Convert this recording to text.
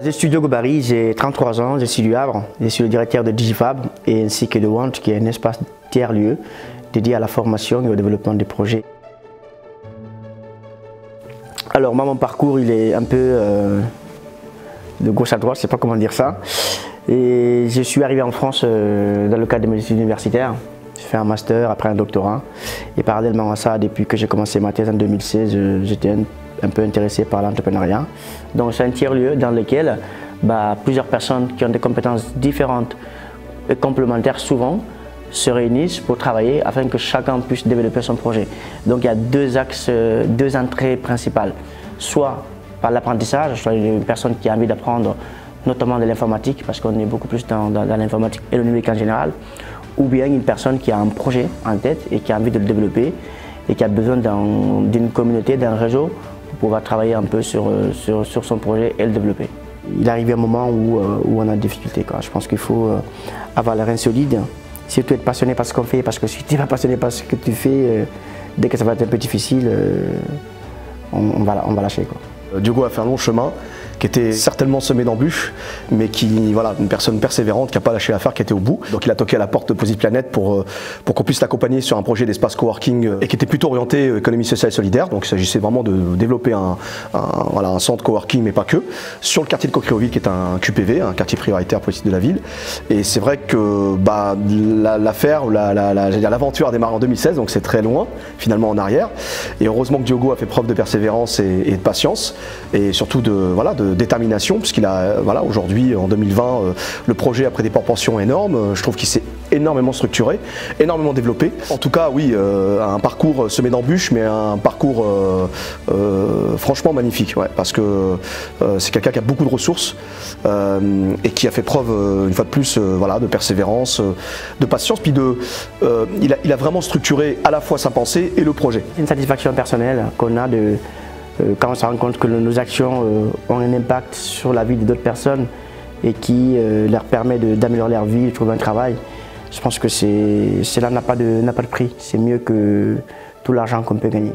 Je suis Diogo Barry, j'ai 33 ans, je suis du Havre, je suis le directeur de Digifab et ainsi que de Want, qui est un espace tiers-lieu dédié à la formation et au développement des projets. Alors moi, mon parcours, il est un peu de gauche à droite, je ne sais pas comment dire ça. Et je suis arrivé en France dans le cadre de mes études universitaires. J'ai fait un master, après un doctorat. Et parallèlement à ça, depuis que j'ai commencé ma thèse en 2016, j'étais un peu intéressé par l'entrepreneuriat. Donc c'est un tiers-lieu dans lequel plusieurs personnes qui ont des compétences différentes et complémentaires souvent se réunissent pour travailler afin que chacun puisse développer son projet. Donc il y a deux axes, deux entrées principales. Soit par l'apprentissage, soit une personne qui a envie d'apprendre notamment de l'informatique, parce qu'on est beaucoup plus dans l'informatique et le numérique en général, ou bien une personne qui a un projet en tête et qui a envie de le développer et qui a besoin d'une communauté, d'un réseau pour pouvoir travailler un peu sur son projet et le développer. Il arrive un moment où on a des difficultés, quoi. Je pense qu'il faut avoir les reins solides, surtout être passionné par ce qu'on fait, parce que si tu n'es pas passionné par ce que tu fais, dès que ça va être un peu difficile, on va lâcher, quoi. Diogo a fait un long chemin qui était certainement semé d'embûches, mais qui, voilà, une personne persévérante qui n'a pas lâché l'affaire, qui était au bout. Donc il a toqué à la porte de Posit Planet pour qu'on puisse l'accompagner sur un projet d'espace coworking et qui était plutôt orienté économie sociale et solidaire. Donc il s'agissait vraiment de développer un centre coworking, mais pas que, sur le quartier de Coquereville, qui est un QPV, un quartier prioritaire politique de la ville. Et c'est vrai que l'affaire, l'aventure a démarré en 2016, donc c'est très loin, finalement en arrière. Et heureusement que Diogo a fait preuve de persévérance et de patience, et surtout de détermination, puisqu'il a, aujourd'hui, en 2020, le projet a pris des proportions énormes. Je trouve qu'il s'est énormément structuré, énormément développé. En tout cas, oui, un parcours semé d'embûches, mais un parcours franchement magnifique, ouais, parce que c'est quelqu'un qui a beaucoup de ressources et qui a fait preuve, une fois de plus, de persévérance, de patience, puis il a vraiment structuré à la fois sa pensée et le projet. C'est une satisfaction personnelle qu'on a quand on se rend compte que nos actions ont un impact sur la vie d'autres personnes et qui leur permet d'améliorer leur vie, de trouver un travail. Je pense que cela n'a pas de prix. C'est mieux que tout l'argent qu'on peut gagner.